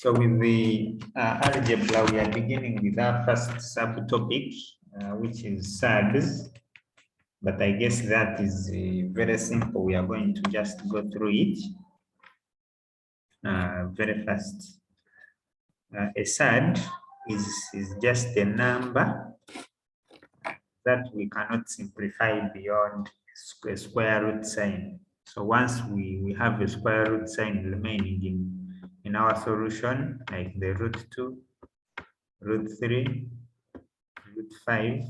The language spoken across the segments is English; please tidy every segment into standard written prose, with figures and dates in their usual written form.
So with the algebra, we are beginning with our first subtopic, which is Surds. But I guess that is very simple. We are going to just go through it very fast. A surd is just a number that we cannot simplify beyond a square root sign. So once we have a square root sign remaining in our solution, like the root 2, root 3, root 5,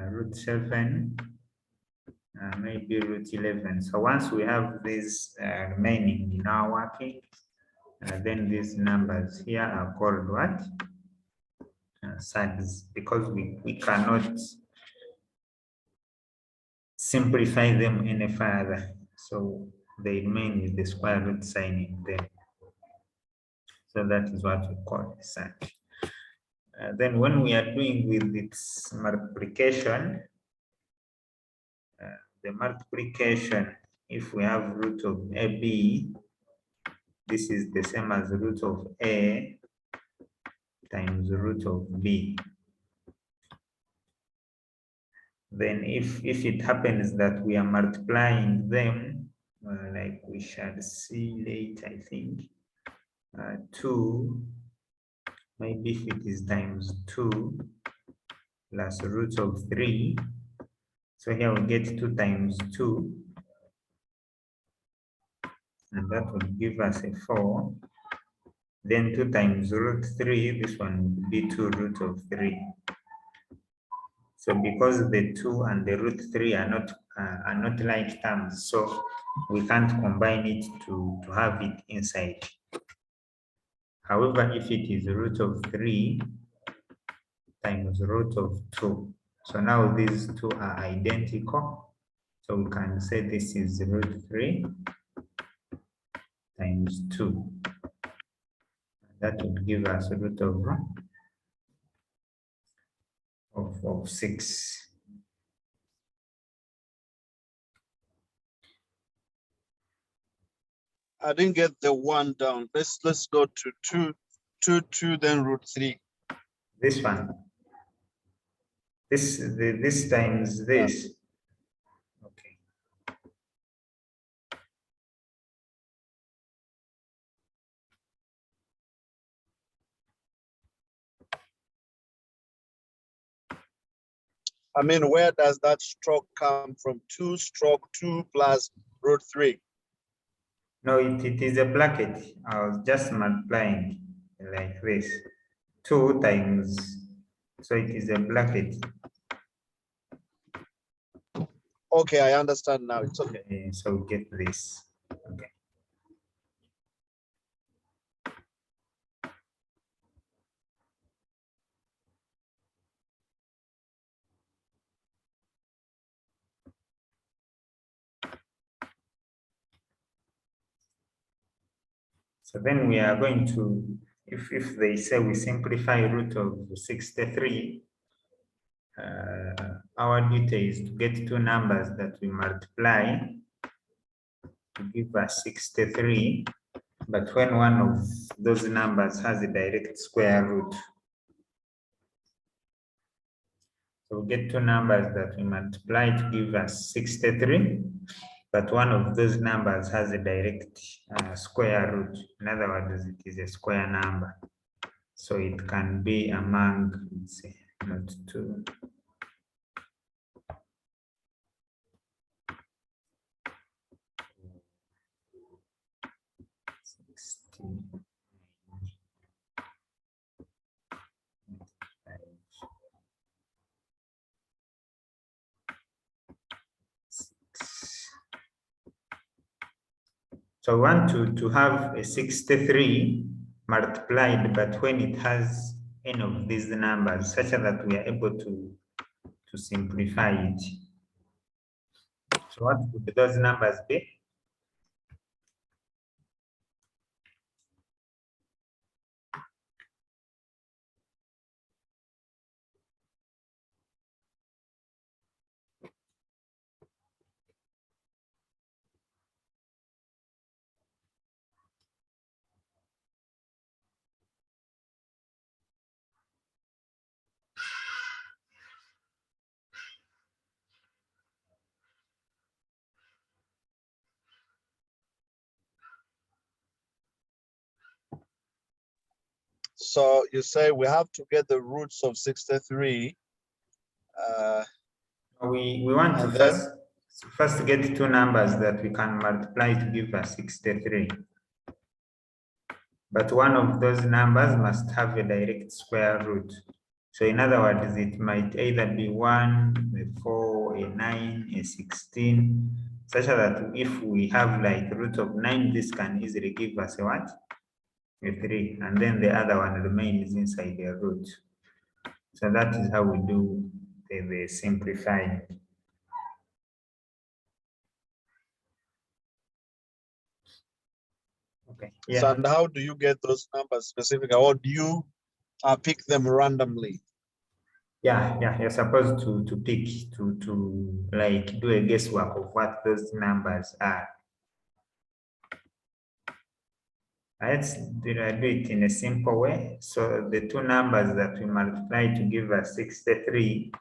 root 7, maybe root 11. So once we have these remaining in our working, then these numbers here are called what? Surds, because we cannot simplify them any further. So they remain with the square root sign in them. So that is what we call a surd. Then when we are doing with its multiplication, the multiplication, if we have root of AB, this is the same as root of A times root of B. Then if it happens that we are multiplying them, like we shall see later, I think, 2, maybe if it is times 2 plus root of 3, so here we get 2 times 2, and that will give us a 4. Then 2 times root 3, this one would be 2 root of 3. So because the 2 and the root 3 are not like terms, so we can't combine it to have it inside. However, if it is root of 3 times root of 2, so now these two are identical. So we can say this is root 3 times 2. That would give us a root of 6. I didn't get the 1 down. Let's go to 2, then root 3. This one. This times this. Okay. I mean, where does that stroke come from? 2 stroke 2 plus root 3. No, it is a bracket. I was just multiplying like this. 2 times, so it is a bracket. Okay, I understand now. It's okay. So we get this. Okay. So then we are going to, if they say we simplify root of 63, our duty is to get two numbers that we multiply to give us 63, but when one of those numbers has a direct square root. So we get two numbers that we multiply to give us 63, but one of those numbers has a direct square root. In other words, it is a square number. So it can be among, let's say, not 2. So I want to have a 63 multiplied, but when it has any of these numbers, such that we are able to simplify it. So what would those numbers be? So you say we have to get the roots of 63. We want to And then? first get two numbers that we can multiply to give us 63. But one of those numbers must have a direct square root. So in other words, it might either be 1, a 4, a 9, a 16, such that if we have like root of 9, this can easily give us a what? A 3, and then the other one remains inside the root. So that is how we do the simplified. Okay. Yeah. So, and how do you get those numbers specifically, or do you pick them randomly? Yeah, you're supposed to pick, to like do a guesswork of what those numbers are. Let's do it in a simple way. So the two numbers that we multiply to give us 63,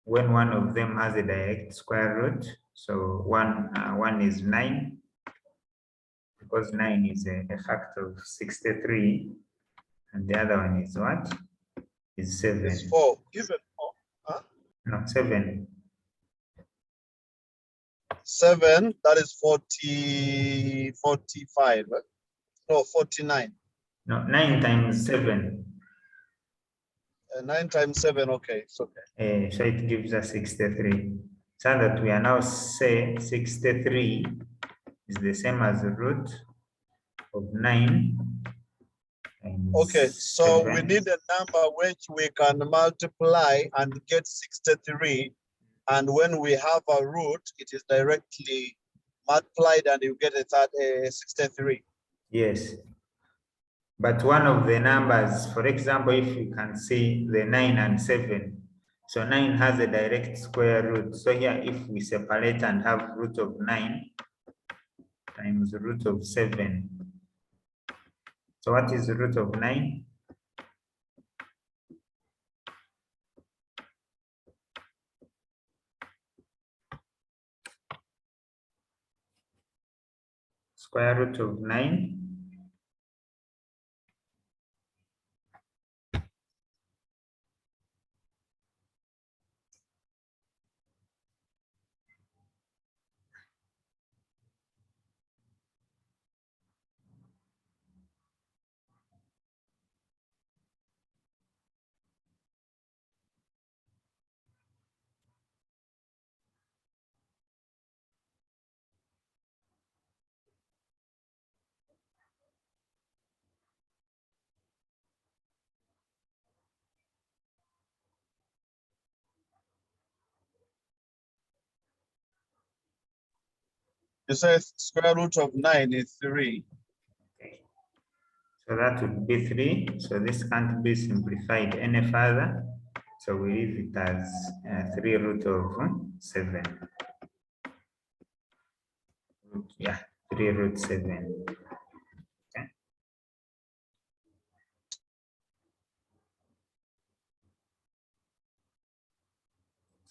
when one of them has a direct square root, so one is 9, because 9 is a factor of 63, and the other one is what? Is 7. It's 4. Give it 4. Huh? No, 7. 7, that is 40, 45. No, 49. No, 9 times 7. 9 times 7, okay, it's okay. So it gives us 63. So that we are now say 63 is the same as the root of 9. Okay, so 7. we need a number which we can multiply and get 63. And when we have a root, it is directly multiplied and you get a 63. Yes. But one of the numbers, for example, if you can see the 9 and 7, so 9 has a direct square root. So here, if we separate and have root of 9 times root of 7, so what is the root of 9? Square root of 9. You say square root of 9 is 3. Okay. So that would be 3. So this can't be simplified any further. So we leave it as 3 root of 7. Yeah, 3 root 7. Okay.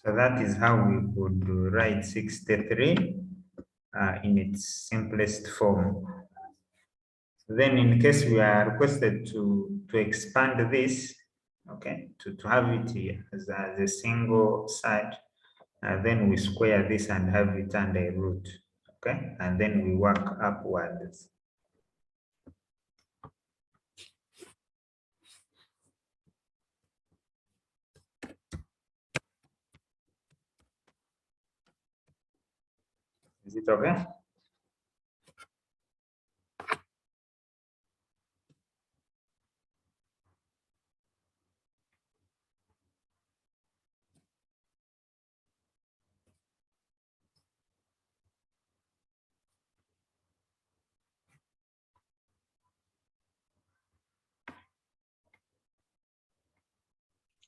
So that is how we would write 63 in its simplest form. Then in case we are requested to expand this, okay, to have it here as a single side, then we square this and have it under a root, okay, and then we work upwards. Is it okay?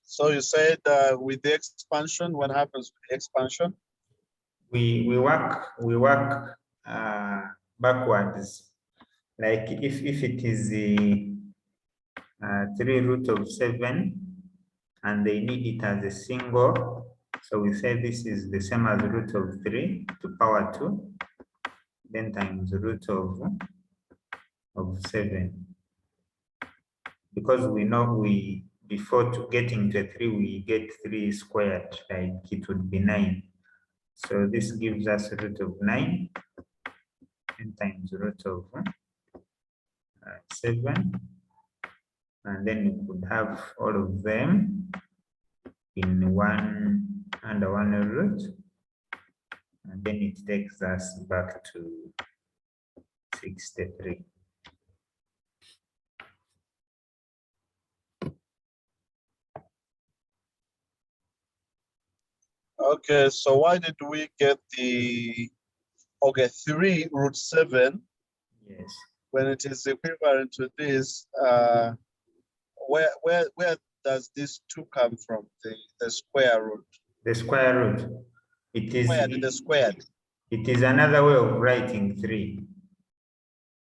So you said with the expansion, what happens with the expansion? We work backwards. Like if it is the 3 root of 7 and they need it as a single, so we say this is the same as root of 3 to power 2, then times root of 7. because we know before to getting to 3, we get 3 squared, like it would be 9. So this gives us root of 9, 10 times root of 7, and then we could have all of them in under one root, and then it takes us back to 63. Okay, so why did we get the 3 root 7 Yes. when it is equivalent to this? Where does this 2 come from? The square root. The square root. The squared. It is another way of writing 3.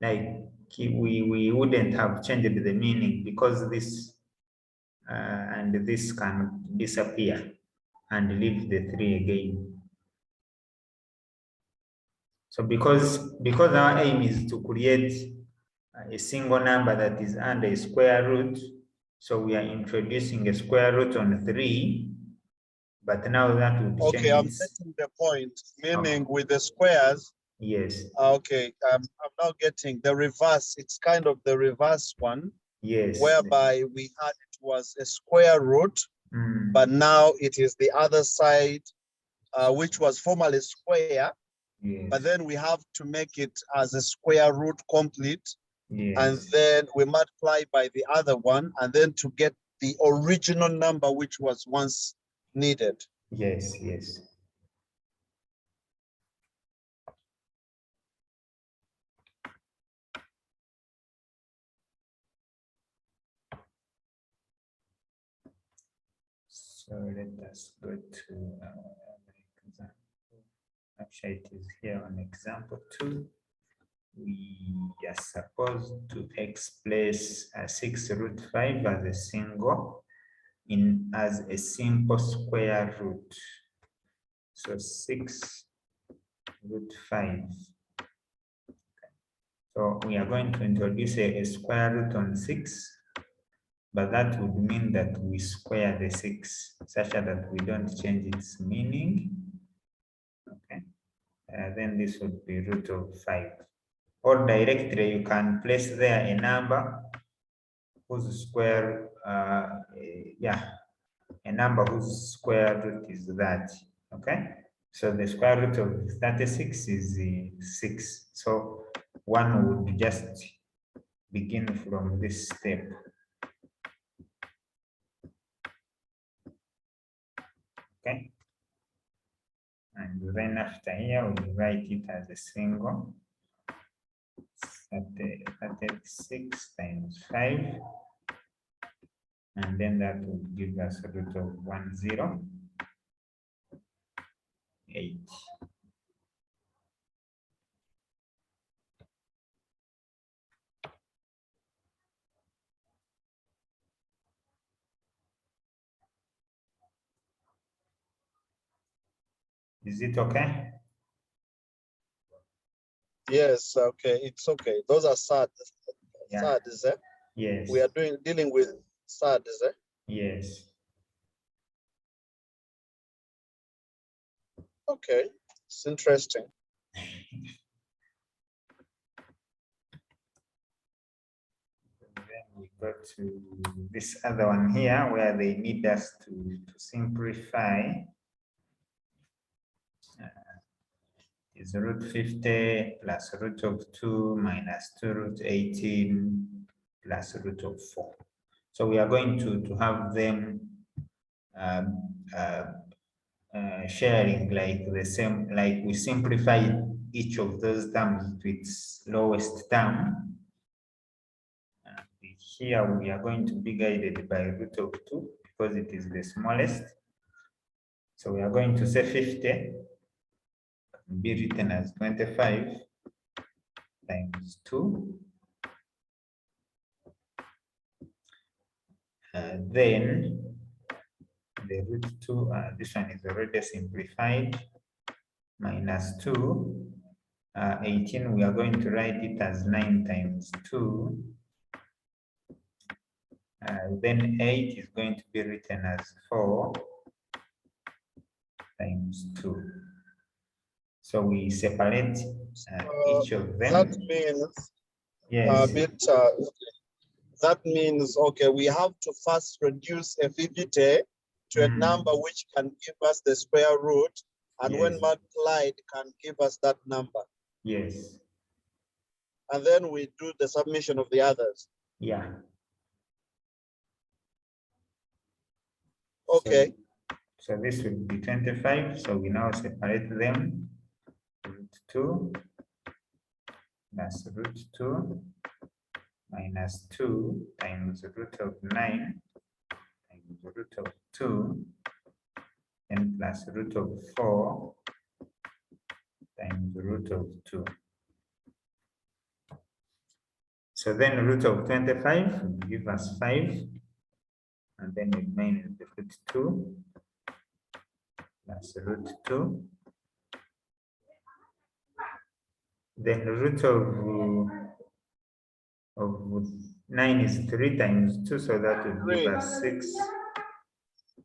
Like we wouldn't have changed the meaning because this and this can disappear and leave the 3 again. So because our aim is to create a single number that is under a square root, so we are introducing a square root on 3, but now that would change. Okay, I'm getting the point, meaning with the squares. Yes. Okay, I'm now getting the reverse. It's kind of the reverse one. Yes. Whereby we had it was a square root, but now it is the other side, which was formerly square. Yes. But then we have to make it as a square root complete. Yes. And then we multiply by the other one, and then to get the original number which was once needed. Yes, yes. So let us go to example. Actually, it is here on example 2. We are supposed to express 6 root 5 as a single as a simple square root. So 6 root 5. So we are going to introduce a square root on 6, but that would mean that we square the 6 such that we don't change its meaning. Okay. Then this would be root of 5. Or directly you can place there a number whose square, a number whose square root is that. Okay. So the square root of 36 is 6. So one would just begin from this step. Okay. And then after here, we write it as a single. 36 times 5. And then that will give us a root of 108. Is it okay? Yes, okay, it's okay. Those are surds. Yeah. Surds, eh? Yes. We are dealing with surds, eh? Yes. Okay, it's interesting. Then we go to this other one here where they need us to simplify. Is root 50 plus root of 2 minus 2 root 18 plus root of 4. So we are going to have them sharing like the same, like we simplify each of those terms to its lowest term. And here we are going to be guided by root of 2 because it is the smallest. So we are going to say 50 be written as 25 times 2. Then the root 2, this one is already simplified, minus 2. 18, we are going to write it as 9 times 2. then 8 is going to be written as 4 times 2. So we separate each of them. That means Yes. that means, okay, we have to first reduce a 50 to a number which can give us the square root, and when Yes. multiplied can give us that number. Yes. And then we do the submission of the others. Yeah. Okay. So this will be 25. So we now separate them. Root 2 plus root 2 minus 2 times root of 9 times root of 2 and plus root of 4 times root of 2. So then root of 25 will give us 5, and then we remain the root 2 plus root 2. Then the root of 9 is 3 times 2, so that will give us 6.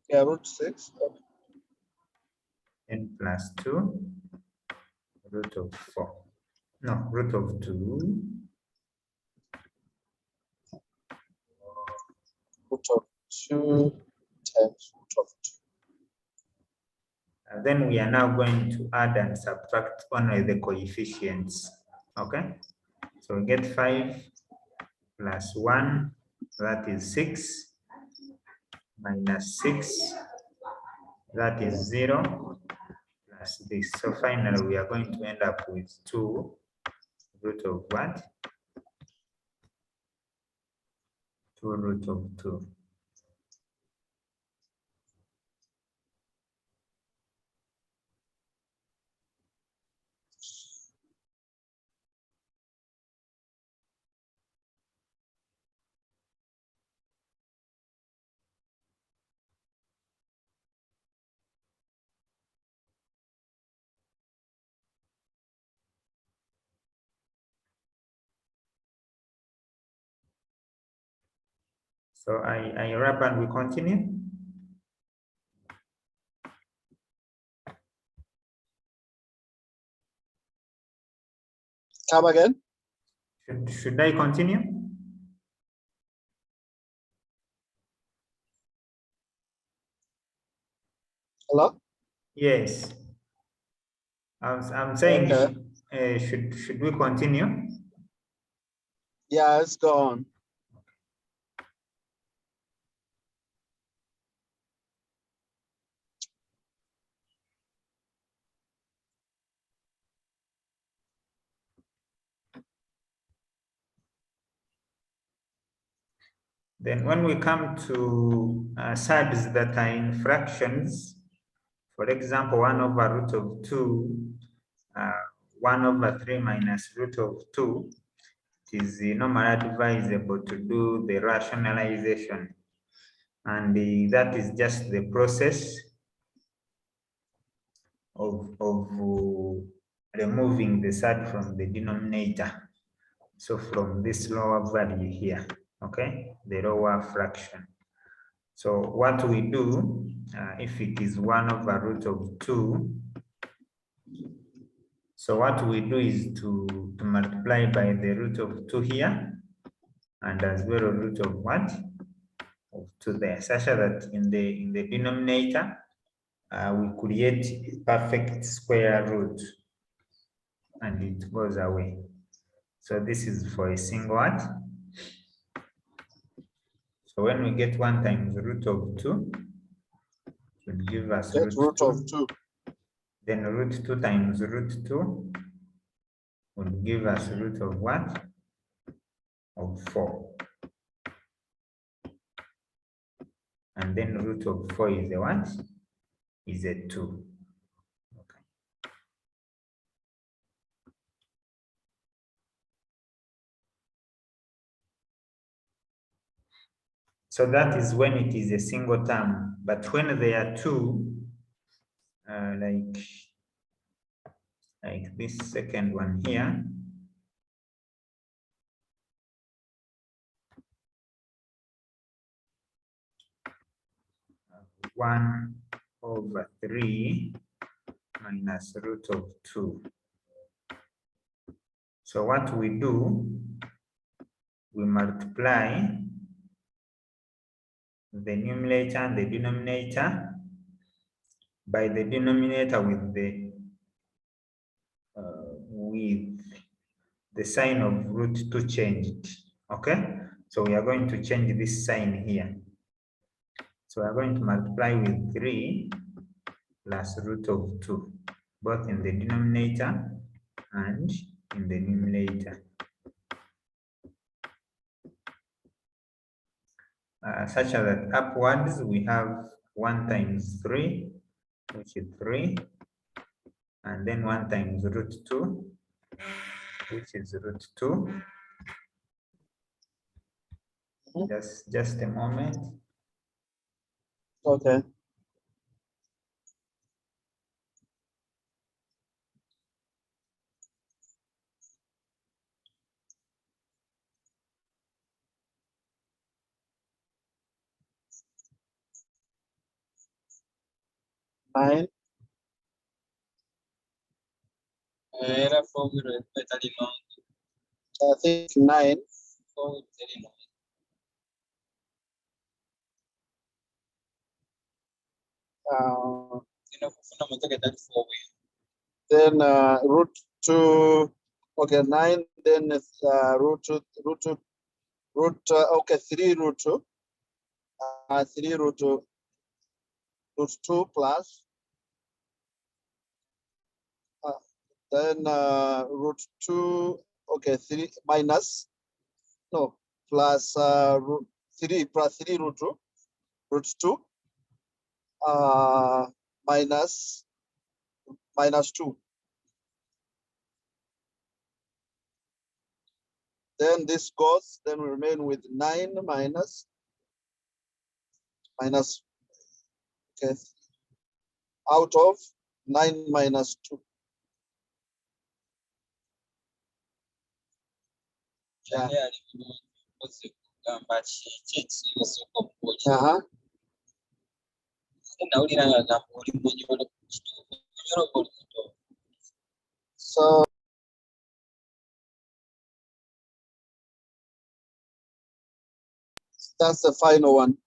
Yeah, root 6. Okay. N plus 2, root of 4. No, root of 2. Root of 2 times root of 2. And then we are now going to add and subtract only the coefficients. Okay? So we get 5 plus 1, that is 6, minus 6, that is 0, plus this. So finally, we are going to end up with 2 root of what? 2 root of 2. So I wrap and we continue. Come again? Should I continue? Hello? Yes. I'm saying, Okay. should we continue? Yeah, it's gone. Then when we come to surds that are in fractions, for example, 1 over root of 2, 1 over 3 minus root of 2, it is normally advisable to do the rationalization. And that is just the process of removing the surd from the denominator. So from this lower value here, okay, the lower fraction. So what we do, if it is 1 over root of 2, so what we do is to multiply by the root of 2 here, and as well root of what? Of 2 there, such that in the denominator, we create a perfect square root, and it goes away. So this is for a single what? So when we get 1 times root of 2, it will give us root 2. Of 2. Then root 2 times root 2 will give us root of what? Of 4. And then root of 4 is a what? Is a 2. Okay. So that is when it is a single term. But when they are two, like this second one here, 1 over 3 minus root of 2. So what we do, we multiply the numerator and the denominator by the denominator with the sign of root 2 changed. Okay, so we are going to change this sign here. So we are going to multiply with 3 plus root of 2, both in the denominator and in the numerator. Such that upwards we have 1 times 3, which is 3, and then 1 times root 2, which is root 2. Just a moment. Okay. Nine. I think 9. Then root 2. Okay, 9. Then it's root 2. Okay, 3 root 2. 3 root 2. Root 2 plus. Then root 2. Okay, 3 minus. No, plus root 3 plus 3 root 2. Root 2. Minus 2. Then this goes, then we remain with 9 minus, okay, out of 9 minus 2. Yeah. So that's the final one.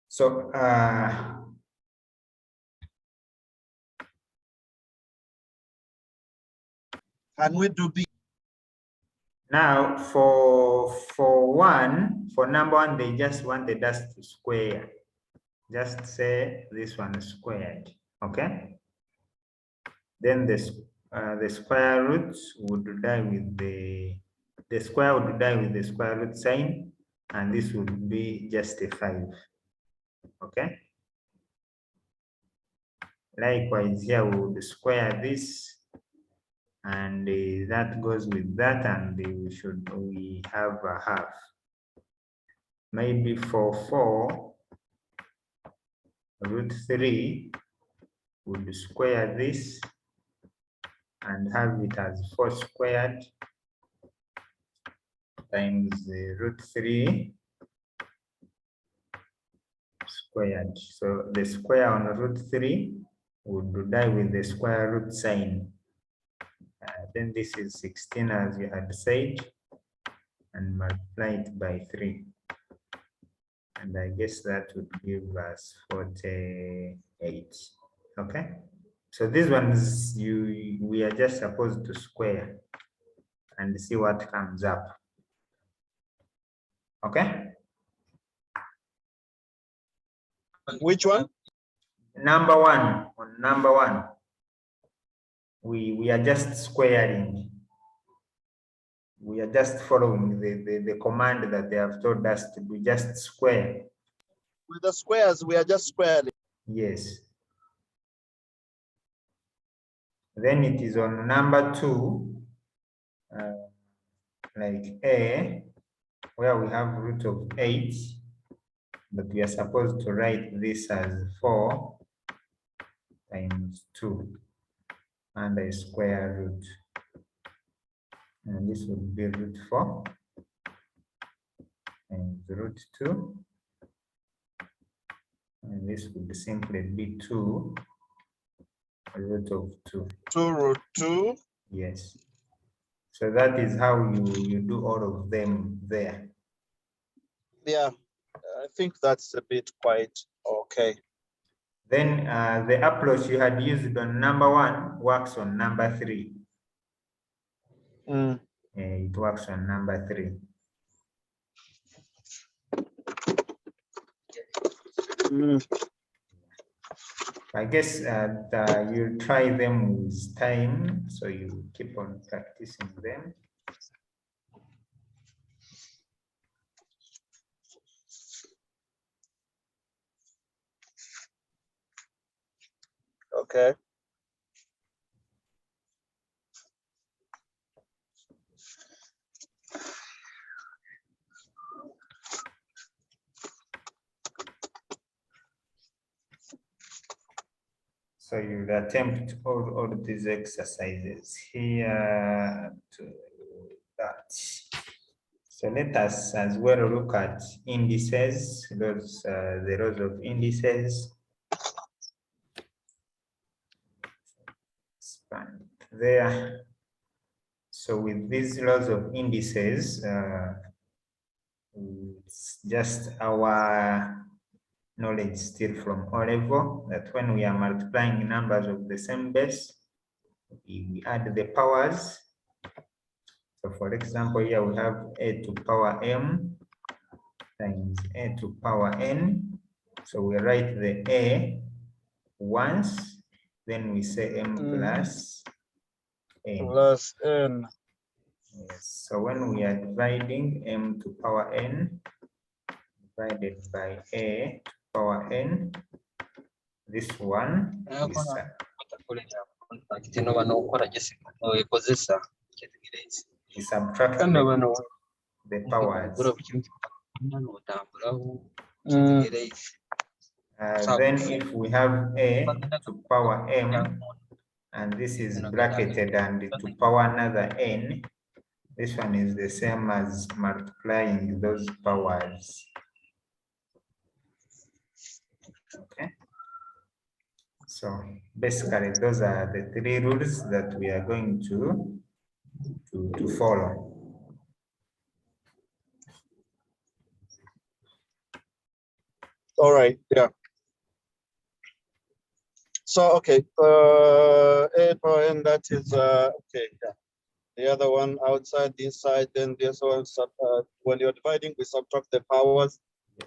So Can we do B? now for number 1, they just wanted us to square. Just say this one is squared. Okay. Then the square roots would die with the square would die with the square root sign, and this would be just a 5. Okay. Likewise, here we would square this, and that goes with that, and we have a half. Maybe for 4, root 3 would square this and have it as 4 squared times root 3 squared. So the square on root 3 would die with the square root sign. Then this is 16, as you had said, and multiply it by 3. And I guess that would give us 48. Okay. So these ones we are just supposed to square and see what comes up. Okay. Which one? Number 1. On number 1, we are just squaring. We are just following the command that they have told us to do, just square. With the squares, we are just squaring. Yes. Then it is on number 2, like A, where we have root of 8, but we are supposed to write this as 4 times 2 and a square root. And this would be root 4 and root 2. And this would simply be 2 root of 2. 2 root 2. Yes. So that is how you do all of them there. Yeah, I think that's a bit quite okay. Then the approach you had used on number 1 works on number 3. It works on number 3. I guess you try them with time, so you keep on practicing them. Okay. So you attempt all these exercises here to that. So let us as well look at indices, those the rows of indices. Expand there. So with these rows of indices, it's just our knowledge still from O level that when we are multiplying numbers of the same base, we add the powers. So for example, here we have a to power m times a to power n. So we write the a once, then we say m plus n. Plus n. Yes. So when we are dividing m to power n divided by a to power n, this one is subtracting the powers. Then if we have a to power m, and this is bracketed and to power another n, this one is the same as multiplying those powers. Okay. So basically, those are the 3 rules that we are going to follow. All right, yeah. So, okay, a power n, that is, okay, yeah. The other one outside, the inside, then this one, when you're dividing, we subtract the powers.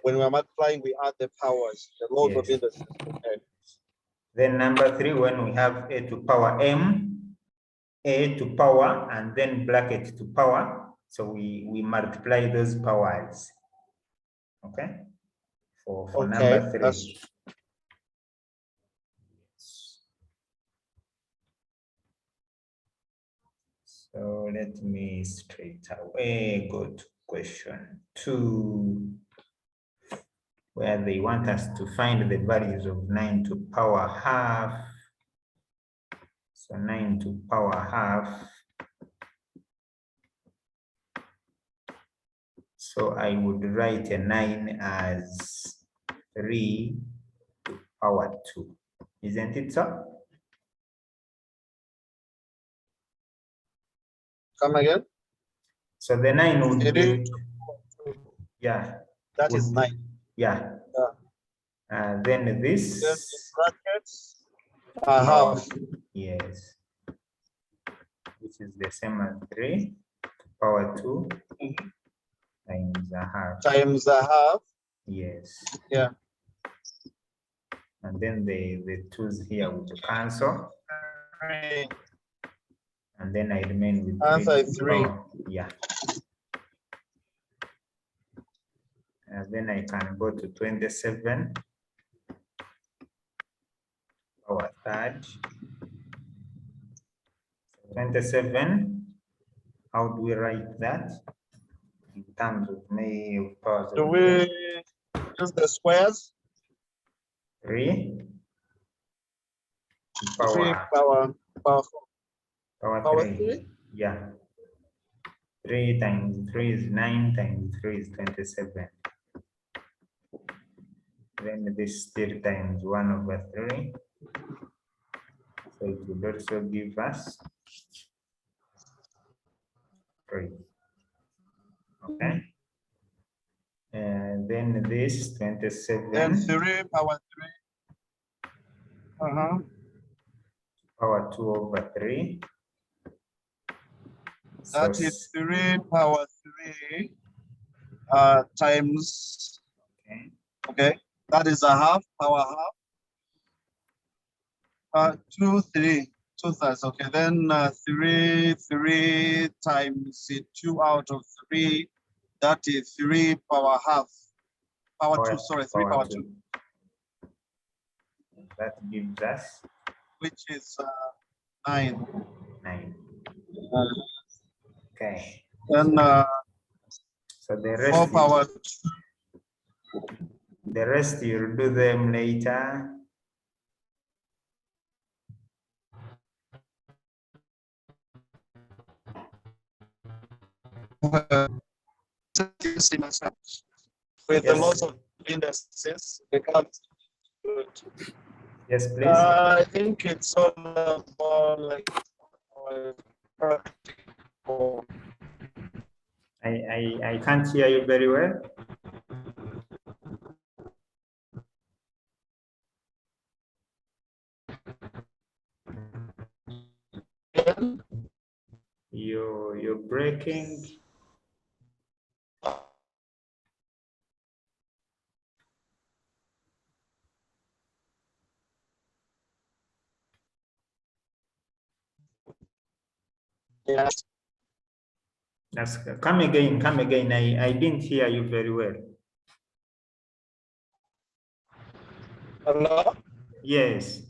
When we're multiplying, we add the powers, the rows of indices. Okay. Then number 3, when we have a to power m, a to power, and then bracket to power, so we multiply those powers. Okay? For Okay, number 3. So let me straight away go to question 2, where they want us to find the values of 9 to power half. So 9 to power half. So I would write a 9 as 3 to power 2. Isn't it so? Come again? So the 9 would be, yeah. That is 9. Yeah. Then this. Then in brackets, half. Yes. Which is the same as 3 to power 2 times a half. Times a half. Yes. Yeah. And then the 2's here would cancel. And then I remain with 3 to 3. power. Yeah. Then I can go to 27 power third. 27, how do we write that in terms of powers? Do we use the squares? 3 3 power power 3. 3? Yeah. 3 times 3 is 9 times 3 is 27. Then this still times 1 over 3. So it would also give us 3. Okay. And then this 27. Then 3 power 3. Power 2 over 3. That is 3 power 3 times. Okay. That is a half, power half. 2, 3. 2 thirds. Okay. Then 3 times 2 out of 3. That is 3 power half. Power 2, sorry, 3 power 2. That gives us, which is 9. 9. Okay. Then So the 4 rest, power 2. The rest you'll do them later. With the loss of indices, becomes good. Yes, please. I think it's all more like practical. I can't hear you very well. You're breaking. Yes. Come again, come again. I didn't hear you very well. Hello? Yes.